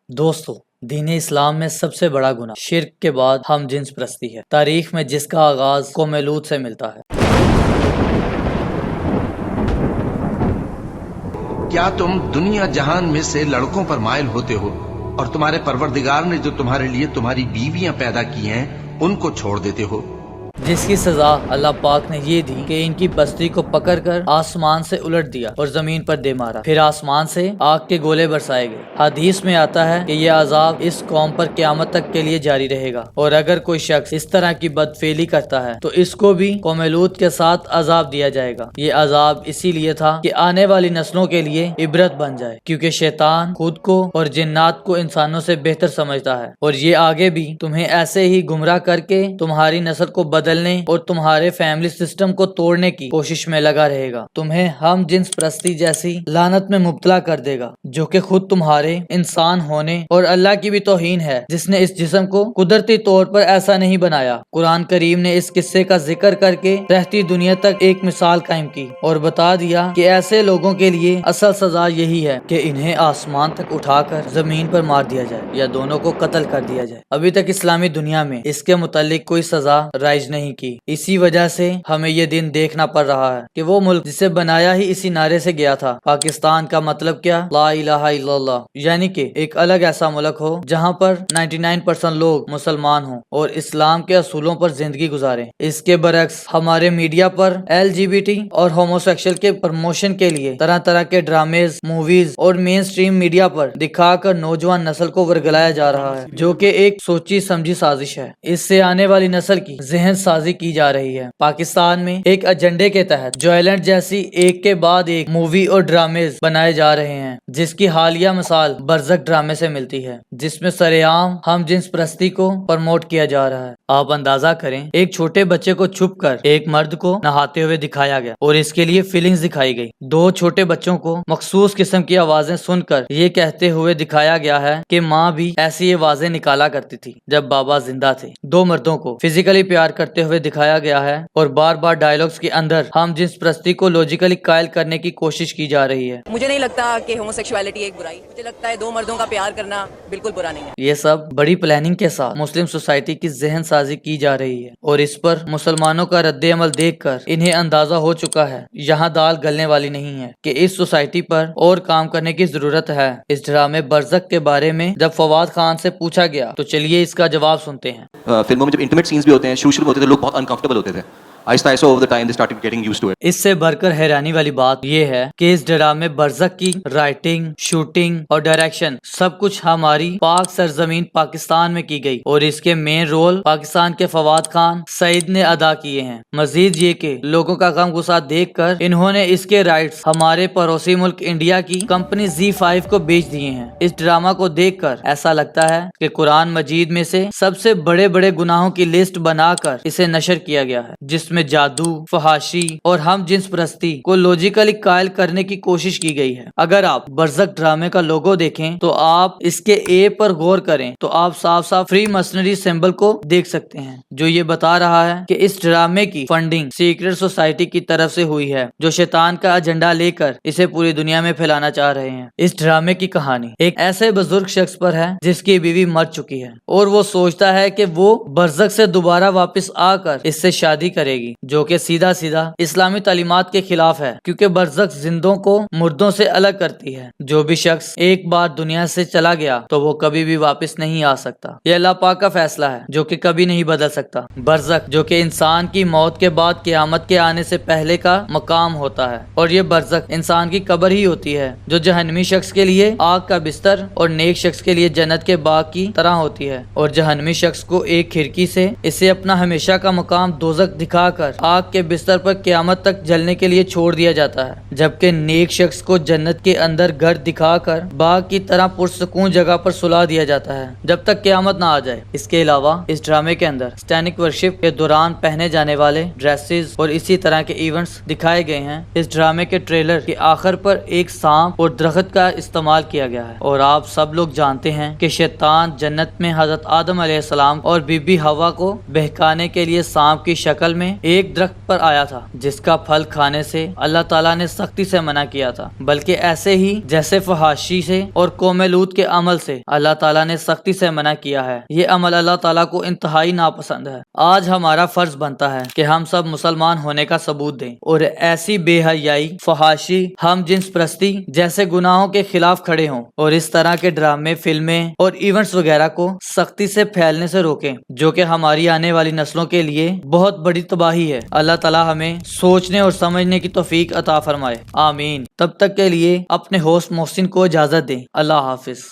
دوستو، دین اسلام میں سب سے بڑا گناہ شرک کے بعد ہم جنس پرستی ہے، تاریخ میں جس کا آغاز قوم لوط سے ملتا ہے۔ کیا تم دنیا جہان میں سے لڑکوں پر مائل ہوتے ہو اور تمہارے پروردگار نے جو تمہارے لیے تمہاری بیویاں پیدا کی ہیں ان کو چھوڑ دیتے ہو؟ جس کی سزا اللہ پاک نے یہ دی کہ ان کی بستی کو پکڑ کر آسمان سے الٹ دیا اور زمین پر دے مارا، پھر آسمان سے آگ کے گولے برسائے گئے۔ حدیث میں آتا ہے کہ یہ عذاب اس قوم پر قیامت تک کے لیے جاری رہے گا، اور اگر کوئی شخص اس طرح کی بدفعلی کرتا ہے تو اس کو بھی قوم لوط کے ساتھ عذاب دیا جائے گا۔ یہ عذاب اسی لیے تھا کہ آنے والی نسلوں کے لیے عبرت بن جائے، کیونکہ شیطان خود کو اور جنات کو انسانوں سے بہتر سمجھتا ہے، اور یہ آگے بھی تمہیں ایسے ہی گمراہ کر کے تمہاری نسل کو بدلنے اور تمہارے فیملی سسٹم کو توڑنے کی کوشش میں لگا رہے گا۔ تمہیں ہم جنس پرستی جیسی لعنت میں مبتلا کر دے گا، جو کہ خود تمہارے انسان ہونے اور اللہ کی بھی توہین ہے، جس نے اس جسم کو قدرتی طور پر ایسا نہیں بنایا۔ قرآن کریم نے اس قصے کا ذکر کر کے رہتی دنیا تک ایک مثال قائم کی اور بتا دیا کہ ایسے لوگوں کے لیے اصل سزا یہی ہے کہ انہیں آسمان تک اٹھا کر زمین پر مار دیا جائے یا دونوں کو قتل کر دیا جائے۔ ابھی تک اسلامی دنیا میں اس کے متعلق کوئی سزا رائج نہیں کی، اسی وجہ سے ہمیں یہ دن دیکھنا پڑ رہا ہے کہ وہ ملک جسے بنایا ہی اسی نعرے سے گیا تھا، پاکستان کا مطلب کیا؟ لا الہ الا اللہ، یعنی کہ ایک الگ ایسا ملک ہو جہاں پر 99% لوگ مسلمان ہوں اور اسلام کے اصولوں پر زندگی گزاریں۔ اس کے برعکس ہمارے میڈیا پر LGBT اور ہومو سیکشل کے پروموشن کے لیے طرح طرح کے ڈرامز، موویز اور مین سٹریم میڈیا پر دکھا کر نوجوان نسل کو ورگلایا جا رہا ہے، جو کہ ایک سوچی سمجھی سازش ہے۔ اس سے آنے والی نسل کی ذہن سازی کی جا رہی ہے۔ پاکستان میں ایک ایجنڈے کے تحت جوائلنٹ جیسی ایک کے بعد ایک مووی اور ڈرامز بنائے جا رہے ہیں، جس کی حالیہ مثال برزخ ڈرامے سے ملتی ہے، جس میں سرے عام ہم جنس پرستی کو پروموٹ کیا جا رہا ہے۔ آپ اندازہ کریں، ایک چھوٹے بچے کو چھپ کر ایک مرد کو نہاتے ہوئے دکھایا گیا اور اس کے لیے فیلنگز دکھائی گئی۔ دو چھوٹے بچوں کو مخصوص قسم کی آوازیں سن کر یہ کہتے ہوئے دکھایا گیا ہے کہ ماں بھی ایسی آوازیں نکالا کرتی تھی جب بابا زندہ تھے۔ دو مردوں کو فزیکلی پیار کرتے ہوئے دکھایا گیا ہے اور بار بار ڈائیلاگز کے اندر ہم جنس پرستی کو لوجیکلی قائل کرنے کی کوشش کی جا رہی ہے۔ مجھے نہیں لگتا کہ ہوموسیکشوالٹی ایک برائی، مجھے لگتا ہے دو مردوں کا پیار کرنا بالکل برا نہیں ہے۔ یہ سب بڑی پلاننگ کے ساتھ مسلم سوسائٹی کی ذہن سازی کی جا رہی ہے، اور اس پر مسلمانوں کا رد عمل دیکھ کر انہیں اندازہ ہو چکا ہے، یہاں دال گلنے والی نہیں ہے، کہ اس سوسائٹی پر اور کام کرنے کی ضرورت ہے۔ اس ڈرامے برزخ کے بارے میں جب فواد خان سے پوچھا گیا تو چلیے اس کا جواب سنتے ہیں۔ فلموں میں جب انٹیمیٹ سینز بھی ہوتے ہیں، شوشل ہوتے تھے، لوگ بہت انکمفرٹیبل ہوتے تھے۔ آہستہ آہستہ over the time they started getting used to it. اس سے بڑھ کر حیرانی والی بات یہ ہے کہ اس ڈرامے برزخ کی رائٹنگ، شوٹنگ اور ڈائریکشن سب کچھ ہماری پاک سرزمین پاکستان میں کی گئی، اور اس کے مین رول پاکستان کے فواد خان سعید نے ادا کیے ہیں۔ مزید یہ کہ لوگوں کا غم غصہ دیکھ کر انہوں نے اس کے رائٹس ہمارے پڑوسی ملک انڈیا کی کمپنی ZEE5 کو بیچ دیے ہیں۔ اس ڈرامہ کو دیکھ کر ایسا لگتا ہے کہ قرآن مجید میں سے سب سے بڑے بڑے گناہوں کی لسٹ بنا کر اسے نشر کیا گیا ہے، جس میں جادو، فحاشی اور ہم جنس پرستی کو لوجیکلی قائل کرنے کی کوشش کی گئی ہے۔ اگر آپ برزخ ڈرامے کا لوگو دیکھیں تو آپ اس کے اے پر غور کریں تو آپ صاف صاف فری مسنری سمبل کو دیکھ سکتے ہیں، جو یہ بتا رہا ہے کہ اس ڈرامے کی فنڈنگ سیکرٹ سوسائٹی کی طرف سے ہوئی ہے، جو شیطان کا ایجنڈا لے کر اسے پوری دنیا میں پھیلانا چاہ رہے ہیں۔ اس ڈرامے کی کہانی ایک ایسے بزرگ شخص پر ہے جس کی بیوی مر چکی ہے، اور وہ سوچتا ہے کہ وہ برزخ سے دوبارہ واپس آ کر اس سے شادی کرے گی، جو کہ سیدھا اسلامی تعلیمات کے خلاف ہے، کیونکہ برزخ زندوں کو مردوں سے الگ کرتی ہے۔ جو بھی شخص ایک بار دنیا سے چلا گیا تو وہ کبھی بھی واپس نہیں آ سکتا۔ یہ اللہ پاک کا فیصلہ ہے جو کہ کبھی نہیں بدل سکتا۔ برزخ جو کہ انسان کی موت کے بعد قیامت کے آنے سے پہلے کا مقام ہوتا ہے، اور یہ برزخ انسان کی قبر ہی ہوتی ہے، جو جہنمی شخص کے لیے آگ کا بستر اور نیک شخص کے لیے جنت کے باغ کی طرح ہوتی ہے، اور جہنمی شخص کو ایک کھڑکی سے اسے اپنا ہمیشہ کا مقام دوزخ دکھا کر آگ کے بستر پر قیامت تک جلنے کے لیے چھوڑ دیا جاتا ہے، جبکہ نیک شخص کو جنت کے اندر گھر دکھا کر باغ کی طرح پرسکون جگہ پر سلا دیا جاتا ہے جب تک قیامت نہ آ جائے۔ اس کے علاوہ اس ڈرامے کے اندر سٹینک ورشپ کے دوران پہنے جانے والے ڈریسز اور اسی طرح کے ایونٹس دکھائے گئے ہیں۔ اس ڈرامے کے ٹریلر کے آخر پر ایک سانپ اور درخت کا استعمال کیا گیا ہے، اور آپ سب لوگ جانتے ہیں کہ شیطان جنت میں حضرت آدم علیہ السلام اور بی بی حوا کو بہکانے کے لیے سانپ کی شکل میں ایک درخت پر آیا تھا جس کا پھل کھانے سے اللہ تعالیٰ نے سختی سے منع کیا تھا، بلکہ ایسے ہی جیسے فحاشی سے اور قوم لوط کے عمل سے اللہ تعالیٰ نے سختی سے منع کیا ہے، یہ عمل اللہ تعالیٰ کو انتہائی ناپسند ہے۔ آج ہمارا فرض بنتا ہے کہ ہم سب مسلمان ہونے کا ثبوت دیں اور ایسی بے حیائی، فحاشی، ہم جنس پرستی جیسے گناہوں کے خلاف کھڑے ہوں اور اس طرح کے ڈرامے، فلمیں اور ایونٹس وغیرہ کو سختی سے پھیلنے سے روکیں، جو کہ ہماری آنے والی نسلوں کے لیے بہت بڑی تباہی ہے۔ اللہ تعالیٰ ہمیں سوچنے اور سمجھنے کی توفیق عطا فرمائے، آمین۔ تب تک کے لیے اپنے ہوسٹ محسن کو اجازت دیں، اللہ حافظ۔